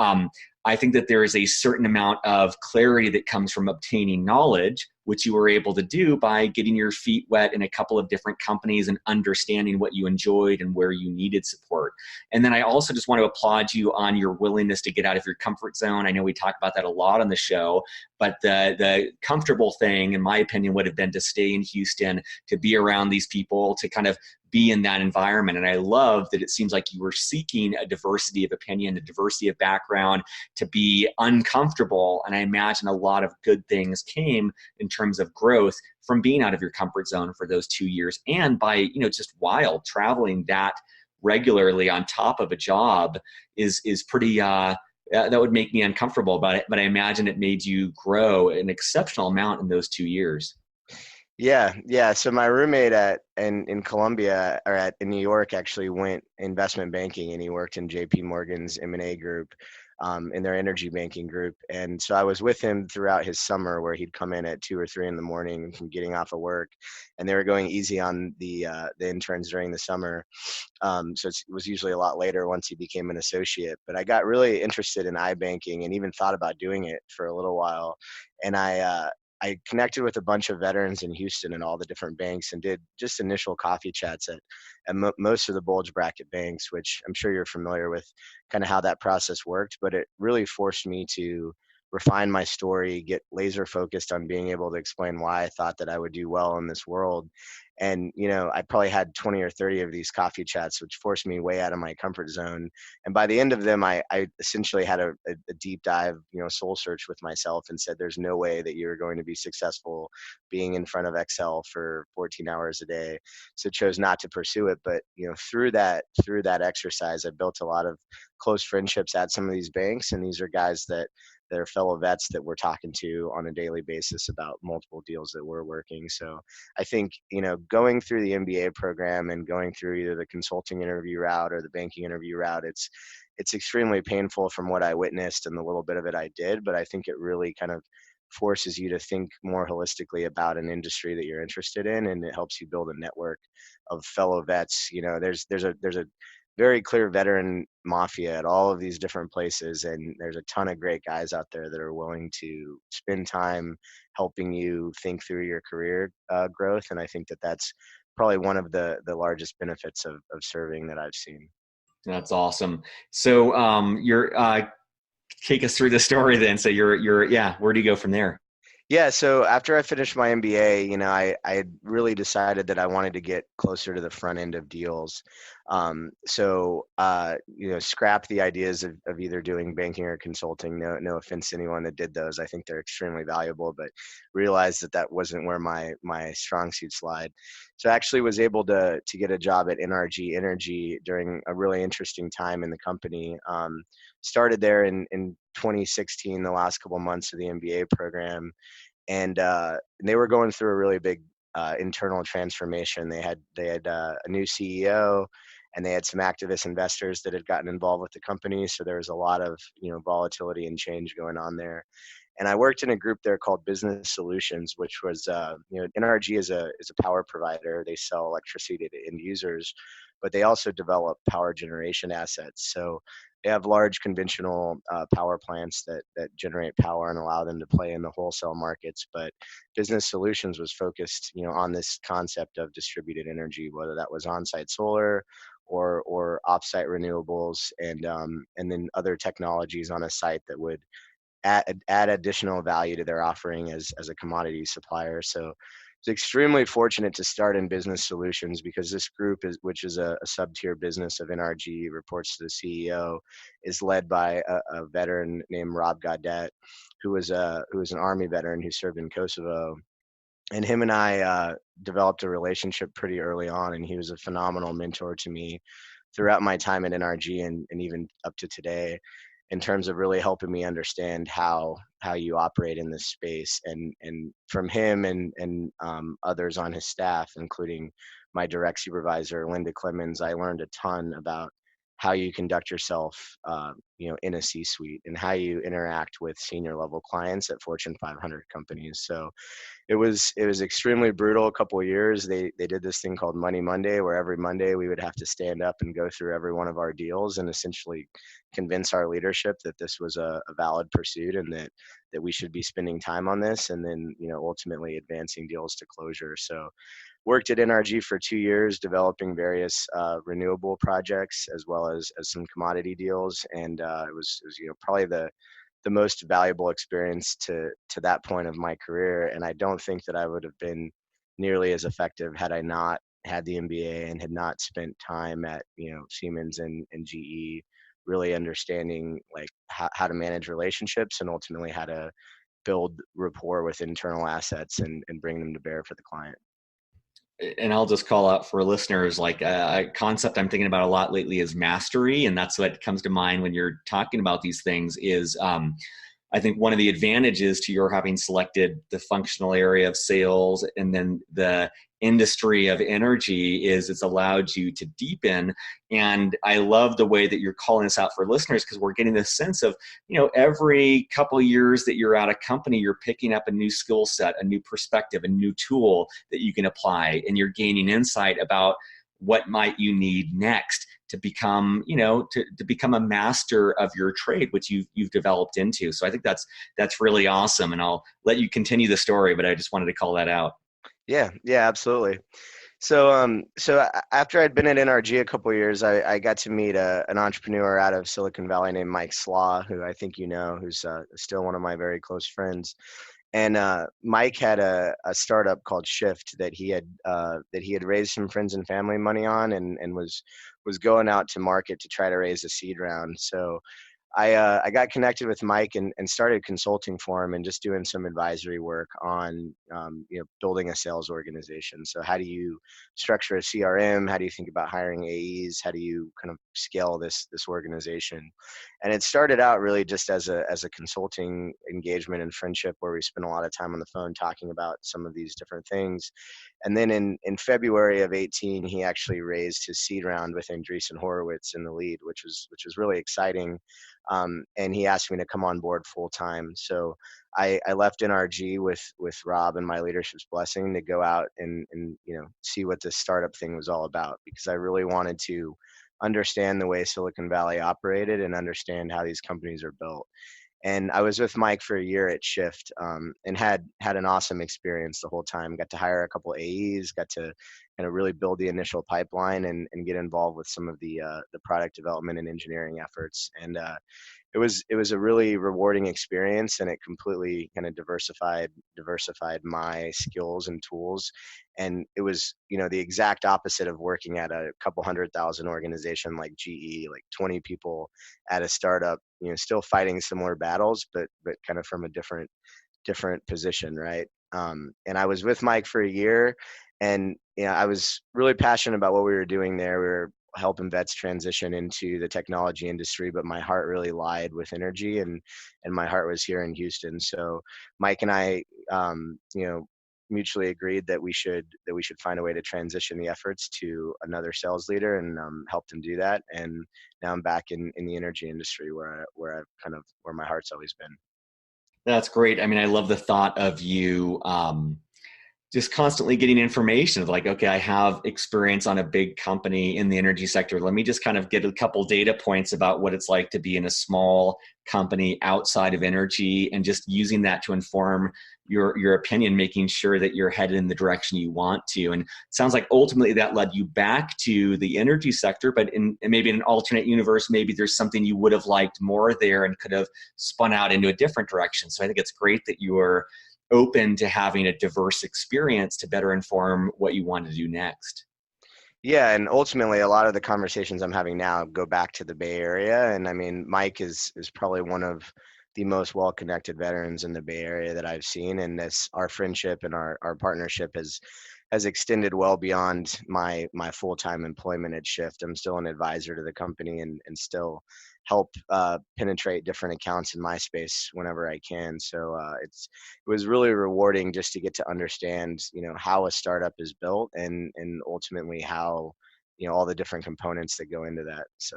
I think that there is a certain amount of clarity that comes from obtaining knowledge, which you were able to do by getting your feet wet in a couple of different companies and understanding what you enjoyed and where you needed support. And then I also just want to applaud you on your willingness to get out of your comfort zone. I know we talk about that a lot on the show, but the comfortable thing, in my opinion, would have been to stay in Houston, to be around these people, to kind of be in that environment. And I love that it seems like you were seeking a diversity of opinion, a diversity of background, to be uncomfortable. And I imagine a lot of good things came in terms of growth from being out of your comfort zone for those 2 years. And by, just wild traveling that regularly on top of a job is pretty, that would make me uncomfortable about it. But I imagine it made you grow an exceptional amount in those 2 years. Yeah. So my roommate in Columbia or in New York actually went investment banking, and he worked in J.P. Morgan's M&A group, in their energy banking group. And so I was with him throughout his summer, where he'd come in at 2 or 3 in the morning from getting off of work, and they were going easy on the interns during the summer. So it was usually a lot later once he became an associate. But I got really interested in iBanking and even thought about doing it for a little while. And I connected with a bunch of veterans in Houston and all the different banks, and did just initial coffee chats at most of the bulge bracket banks, which I'm sure you're familiar with kind of how that process worked. But it really forced me to refine my story, get laser focused on being able to explain why I thought that I would do well in this world. And, I probably had 20 or 30 of these coffee chats, which forced me way out of my comfort zone. And by the end of them, I essentially had a deep dive, soul search with myself, and said, there's no way that you're going to be successful being in front of Excel for 14 hours a day. So chose not to pursue it. But, through that exercise, I built a lot of close friendships at some of these banks. And these are guys that are fellow vets that we're talking to on a daily basis about multiple deals that we're working. So I think, going through the MBA program and going through either the consulting interview route or the banking interview route, it's extremely painful from what I witnessed and the little bit of it I did. But I think it really kind of forces you to think more holistically about an industry that you're interested in, and it helps you build a network of fellow vets. There's a very clear veteran mafia at all of these different places, and there's a ton of great guys out there that are willing to spend time helping you think through your career growth. And I think that that's probably one of the largest benefits of serving that I've seen. That's awesome. So you're take us through the story then. So yeah, where do you go from there? Yeah, so after I finished my MBA, I had really decided that I wanted to get closer to the front end of deals. Scrap the ideas of either doing banking or consulting. No offense to anyone that did those. I think they're extremely valuable, but realized that wasn't where my strong suits lied. So I actually was able to get a job at NRG Energy during a really interesting time in the company. Started there in 2016, the last couple months of the MBA program, and they were going through a really big internal transformation. They had a new CEO, and they had some activist investors that had gotten involved with the company. So there was a lot of volatility and change going on there. And I worked in a group there called Business Solutions, which was NRG is a power provider. They sell electricity to end users, but they also develop power generation assets. So they have large conventional power plants that generate power and allow them to play in the wholesale markets. But Business Solutions was focused, on this concept of distributed energy, whether that was on-site solar or off-site renewables, and then other technologies on a site that would add additional value to their offering as a commodity supplier. So it's extremely fortunate to start in business solutions because this group is, which is a sub-tier business of NRG, reports to the CEO, is led by a veteran named Rob Gaudet, who was an Army veteran who served in Kosovo. And him and I developed a relationship pretty early on, and he was a phenomenal mentor to me throughout my time at NRG and even up to today, in terms of really helping me understand how you operate in this space. And from him and others on his staff, including my direct supervisor Linda Clemens, I learned a ton about how you conduct yourself, in a C-suite, and how you interact with senior level clients at Fortune 500 companies. So it was extremely brutal. A couple of years they did this thing called Money Monday, where every Monday we would have to stand up and go through every one of our deals and essentially convince our leadership that this was a valid pursuit, and that we should be spending time on this, and then ultimately advancing deals to closure. So worked at NRG for 2 years developing various renewable projects as well as some commodity deals, and it was probably the most valuable experience to that point of my career. And I don't think that I would have been nearly as effective had I not had the MBA and had not spent time at Siemens and GE, really understanding like how to manage relationships and ultimately how to build rapport with internal assets and bring them to bear for the client. And I'll just call out for listeners, like a concept I'm thinking about a lot lately is mastery. And that's what comes to mind when you're talking about these things is, I think one of the advantages to your having selected the functional area of sales and then the industry of energy is it's allowed you to deepen. And I love the way that you're calling this out for listeners, because we're getting this sense of, every couple of years that you're at a company, you're picking up a new skill set, a new perspective, a new tool that you can apply, and you're gaining insight about what might you need next to become, to become a master of your trade, which you've developed into. So I think that's really awesome. And I'll let you continue the story, but I just wanted to call that out. Yeah, yeah, absolutely. So after I'd been at NRG a couple of years, I got to meet an entrepreneur out of Silicon Valley named Mike Slaw, who I think who's still one of my very close friends. And Mike had a startup called Shift that he had raised some friends and family money on, and was going out to market to try to raise a seed round. So I got connected with Mike and started consulting for him and just doing some advisory work on building a sales organization. So how do you structure a CRM? How do you think about hiring AEs? How do you kind of scale this organization? And it started out really just as a consulting engagement and friendship, where we spent a lot of time on the phone talking about some of these different things. And then in February of 18, he actually raised his seed round with Andreessen Horowitz in the lead, which was really exciting. And he asked me to come on board full time. So I left NRG with Rob and my leadership's blessing to go out and see what this startup thing was all about, because I really wanted to understand the way Silicon Valley operated and understand how these companies are built. And I was with Mike for a year at Shift, and had an awesome experience the whole time. Got to hire a couple AEs, got to kind of really build the initial pipeline and get involved with some of the product development and engineering efforts. And it was a really rewarding experience, and it completely kind of diversified my skills and tools. And it was the exact opposite of working at a couple 100,000 organization like GE, like 20 people at a startup, still fighting similar battles, but kind of from a different position, right? And I was with Mike for a year, and I was really passionate about what we were doing there. We were helping vets transition into the technology industry, but my heart really lied with energy, and my heart was here in Houston. So Mike and I, mutually agreed that we should find a way to transition the efforts to another sales leader, and helped him do that. And now I'm back in the energy industry, where my heart's always been. That's great. I mean, I love the thought of you just constantly getting information of like, okay, I have experience on a big company in the energy sector. Let me just kind of get a couple data points about what it's like to be in a small company outside of energy, and just using that to inform your opinion, making sure that you're headed in the direction you want to. And it sounds like ultimately that led you back to the energy sector, but maybe in an alternate universe, maybe there's something you would have liked more there and could have spun out into a different direction. So I think it's great that you are open to having a diverse experience to better inform what you want to do next. Yeah, and ultimately, a lot of the conversations I'm having now go back to the Bay Area, and I mean, Mike is probably one of the most well-connected veterans in the Bay Area that I've seen, and this our friendship and our partnership has extended well beyond my full-time employment at Shift. I'm still an advisor to the company and still help penetrate different accounts in my space whenever I can. So it was really rewarding just to get to understand, how a startup is built and ultimately how, all the different components that go into that. So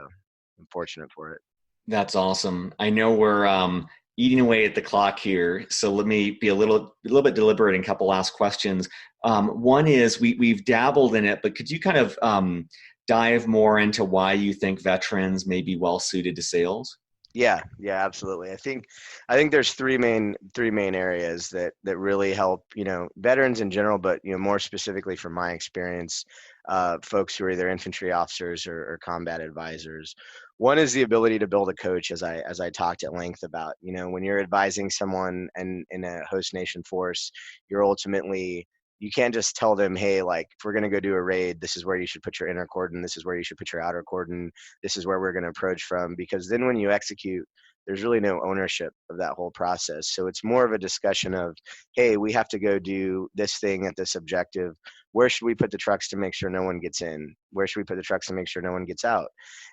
I'm fortunate for it. That's awesome. I know we're eating away at the clock here, so let me be a little bit deliberate in a couple last questions. One is we've dabbled in it, but could you kind of dive more into why you think veterans may be well suited to sales? Yeah, absolutely. I think there's three main areas that really help, veterans in general, but more specifically from my experience, folks who are either infantry officers or combat advisors. One is the ability to build a coach, as I talked at length about. When you're advising someone and in a host nation force, you're ultimately you can't just tell them, hey, like if we're gonna go do a raid, this is where you should put your inner cordon, this is where you should put your outer cordon, this is where we're gonna approach from, because then when you execute, there's really no ownership of that whole process. So it's more of a discussion of, hey, we have to go do this thing at this objective. Where should we put the trucks to make sure no one gets in? Where should we put the trucks to make sure no one gets out?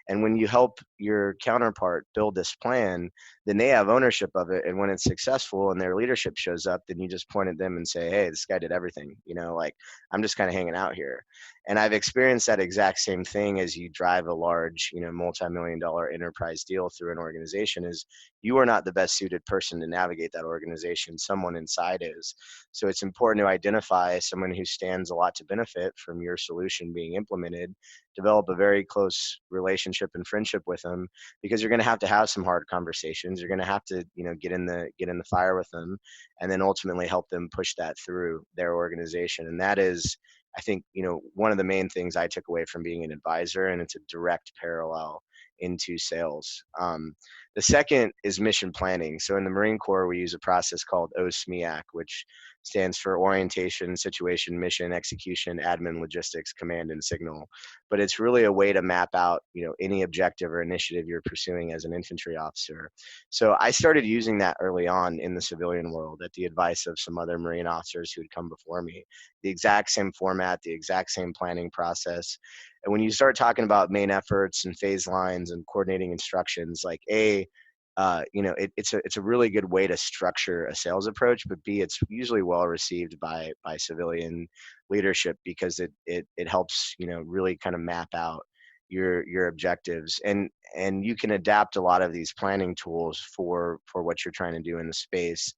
And when you help your counterpart build this plan, then they have ownership of it. And when it's successful and their leadership shows up, then you just point at them and say, hey, this guy did everything. Like I'm just kind of hanging out here. And I've experienced that exact same thing as you drive a large, multi-million-dollar enterprise deal through an organization. Is you are not the best suited person to navigate that organization. Someone inside is. So it's important to identify someone who stands a lot to benefit from your solution being implemented, develop a very close relationship and friendship with them, because you're going to have some hard conversations. You're going to have to, get in the fire with them, and then ultimately help them push that through their organization. And that is, I think, one of the main things I took away from being an advisor, and it's a direct parallel into sales. The second is mission planning. So in the Marine Corps, we use a process called OSMEAC, which stands for Orientation, Situation, Mission, Execution, Admin, Logistics, Command, and Signal. But it's really a way to map out, any objective or initiative you're pursuing as an infantry officer. So I started using that early on in the civilian world at the advice of some other Marine officers who had come before me. The exact same format, the exact same planning process. And when you start talking about main efforts and phase lines and coordinating instructions, like it's a really good way to structure a sales approach, but B, it's usually well received by civilian leadership, because it helps, really kind of map out your objectives, and you can adapt a lot of these planning tools for what you're trying to do in the space.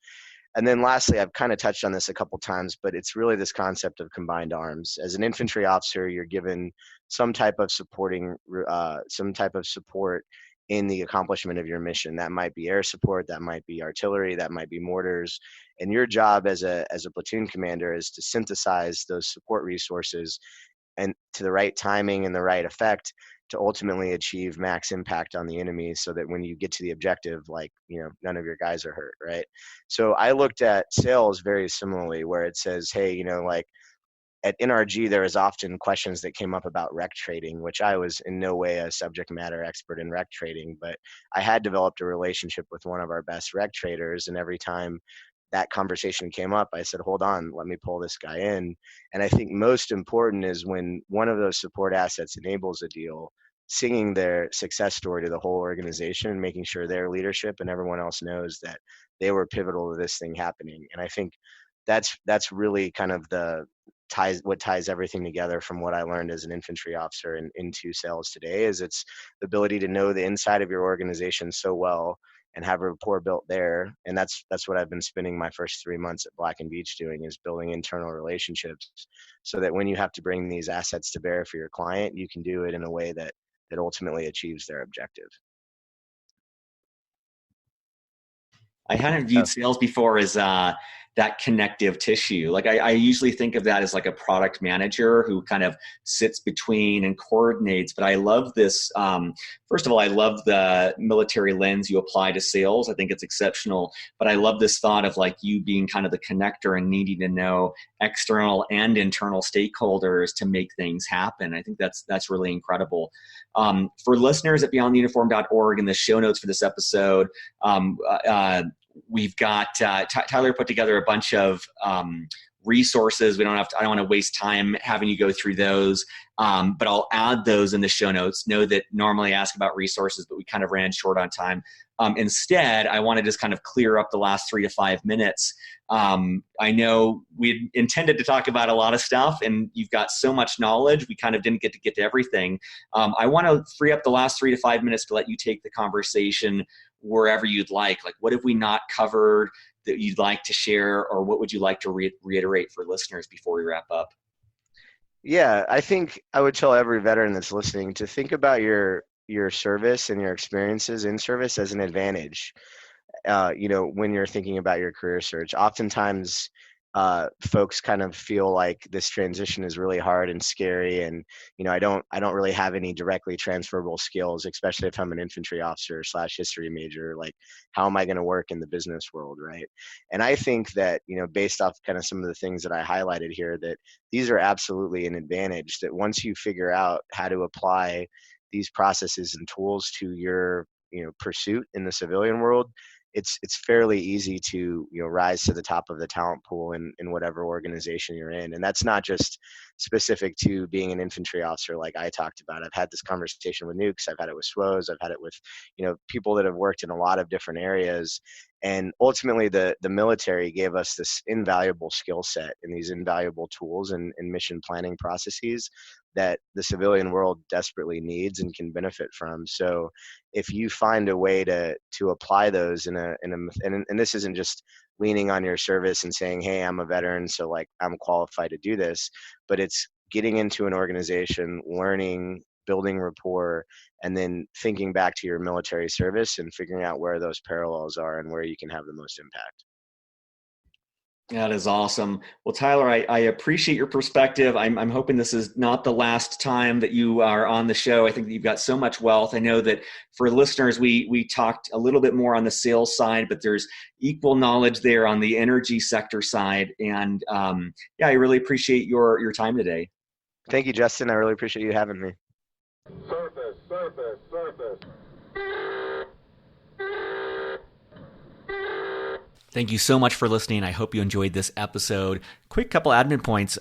And then lastly, I've kind of touched on this a couple times, but it's really this concept of combined arms. As an infantry officer, you're given some type of support in the accomplishment of your mission. That might be air support, that might be artillery, that might be mortars. And your job as a platoon commander is to synthesize those support resources and to the right timing and the right effect to ultimately achieve max impact on the enemy, so that when you get to the objective, like, none of your guys are hurt, right? So I looked at sales very similarly, where it says, hey, like at NRG, there is often questions that came up about rec trading, which I was in no way a subject matter expert in rec trading, but I had developed a relationship with one of our best rec traders. And every time that conversation came up, I said, hold on, let me pull this guy in. And I think most important is when one of those support assets enables a deal, singing their success story to the whole organization and making sure their leadership and everyone else knows that they were pivotal to this thing happening. And I think that's really kind of what ties everything together from what I learned as an infantry officer and into sales today. Is it's the ability to know the inside of your organization so well and have a rapport built there. And that's what I've been spending my first 3 months at Black and Veatch doing, is building internal relationships, so that when you have to bring these assets to bear for your client, you can do it in a way that ultimately achieves their objective. I hadn't viewed sales before as that connective tissue. Like I usually think of that as like a product manager who kind of sits between and coordinates. But I love this. First of all, I love the military lens you apply to sales. I think it's exceptional. But I love this thought of like you being kind of the connector and needing to know external and internal stakeholders to make things happen. I think that's really incredible. For listeners at beyondtheuniform.org, in the show notes for this episode, we've got Tyler put together a bunch of resources. I don't want to waste time having you go through those, but I'll add those in the show notes. Know that normally I ask about resources, but we kind of ran short on time. Instead, I want to just kind of clear up the last 3 to 5 minutes. I know we intended to talk about a lot of stuff, and you've got so much knowledge, we kind of didn't get to everything. I want to free up the last 3 to 5 minutes to let you take the conversation wherever you'd like. Like, what have we not covered that you'd like to share, or what would you like to reiterate for listeners before we wrap up? Yeah, I think I would tell every veteran that's listening to think about your service and your experiences in service as an advantage. When you're thinking about your career search, oftentimes folks kind of feel like this transition is really hard and scary, and I don't really have any directly transferable skills, especially if I'm an infantry officer / history major. Like, how am I going to work in the business world, right? And I think that based off kind of some of the things that I highlighted here, that these are absolutely an advantage. That once you figure out how to apply these processes and tools to your pursuit in the civilian world, it's fairly easy to rise to the top of the talent pool in whatever organization you're in. And that's not just specific to being an infantry officer like I talked about. I've had this conversation with nukes, I've had it with SWOs, I've had it with people that have worked in a lot of different areas. And ultimately the military gave us this invaluable skill set and these invaluable tools and mission planning processes that the civilian world desperately needs and can benefit from. So if you find a way to apply those and this isn't just leaning on your service and saying, hey, I'm a veteran, so like I'm qualified to do this, but it's getting into an organization, learning, building rapport, and then thinking back to your military service and figuring out where those parallels are and where you can have the most impact. That is awesome. Well, Tyler, I appreciate your perspective. I'm hoping this is not the last time that you are on the show. I think that you've got so much wealth. I know that for listeners, we talked a little bit more on the sales side, but there's equal knowledge there on the energy sector side. And I really appreciate your time today. Thank you, Justin. I really appreciate you having me. Surface. Thank you so much for listening. I hope you enjoyed this episode. Quick couple admin points.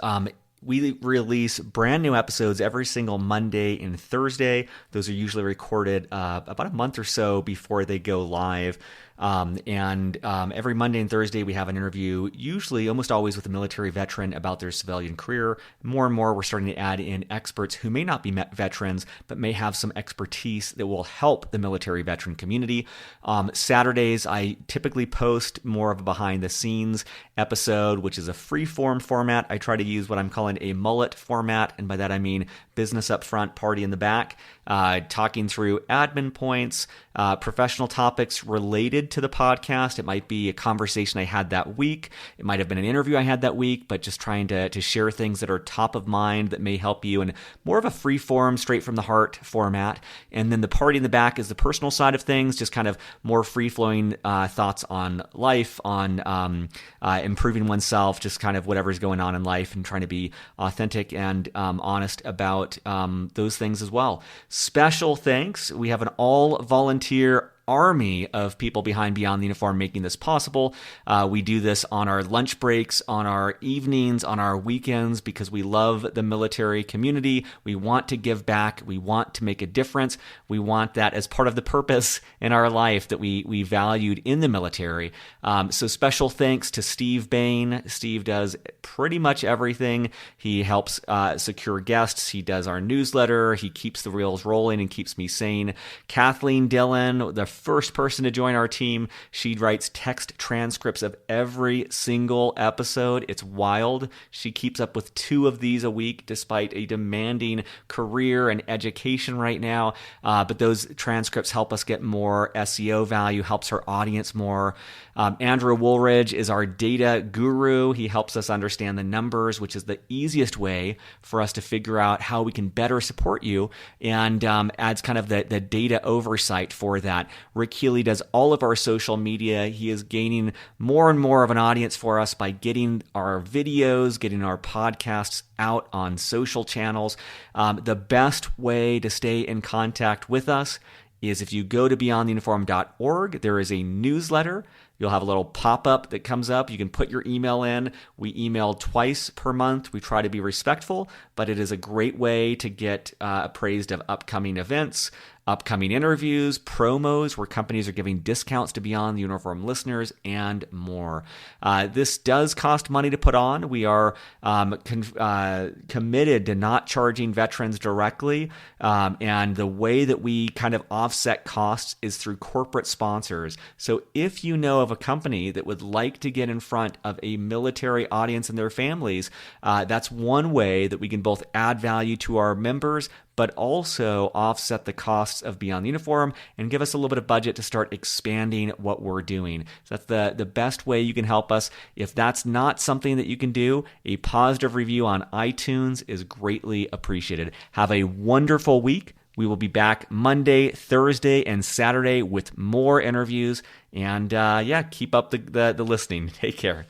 We release brand new episodes every single Monday and Thursday. Those are usually recorded about a month or so before they go live. Every Monday and Thursday, we have an interview, usually almost always with a military veteran about their civilian career. More and more, we're starting to add in experts who may not be veterans, but may have some expertise that will help the military veteran community. Saturdays, I typically post more of a behind the scenes episode, which is a free form format. I try to use what I'm calling a mullet format. And by that, I mean business up front, party in the back, talking through admin points, professional topics related to the podcast. It might be a conversation I had that week. It might have been an interview I had that week, but just trying to share things that are top of mind that may help you, and more of a free form, straight from the heart format. And then the party in the back is the personal side of things, just kind of more free flowing thoughts on life, on improving oneself, just kind of whatever's going on in life, and trying to be authentic and honest about those things as well. Special thanks. We have an all volunteer army of people behind Beyond the Uniform making this possible. We do this on our lunch breaks, on our evenings, on our weekends, because we love the military community. We want to give back. We want to make a difference. We want that as part of the purpose in our life that we valued in the military. So special thanks to Steve Bain. Steve does pretty much everything. He helps secure guests. He does our newsletter. He keeps the reels rolling and keeps me sane. Kathleen Dillon, the first person to join our team. She writes text transcripts of every single episode. It's wild. She keeps up with 2 of these a week despite a demanding career and education right now. But those transcripts help us get more SEO value, helps her audience more. Andrew Woolridge is our data guru. He helps us understand the numbers, which is the easiest way for us to figure out how we can better support you, and adds kind of the data oversight for that. Rick Healy does all of our social media. He is gaining more and more of an audience for us by getting our videos, getting our podcasts out on social channels. The best way to stay in contact with us is if you go to beyondtheuniform.org, there is a newsletter. You'll have a little pop-up that comes up. You can put your email in. We email twice per month. We try to be respectful, but it is a great way to get appraised of upcoming events, upcoming interviews, promos where companies are giving discounts to Beyond the Uniform listeners, and more. This does cost money to put on. We are committed to not charging veterans directly, and the way that we kind of offset costs is through corporate sponsors. So if you know of a company that would like to get in front of a military audience and their families, that's one way that we can both add value to our members, but also offset the costs of Beyond the Uniform and give us a little bit of budget to start expanding what we're doing. So that's the best way you can help us. If that's not something that you can do, a positive review on iTunes is greatly appreciated. Have a wonderful week. We will be back Monday, Thursday, and Saturday with more interviews. And keep up the listening. Take care.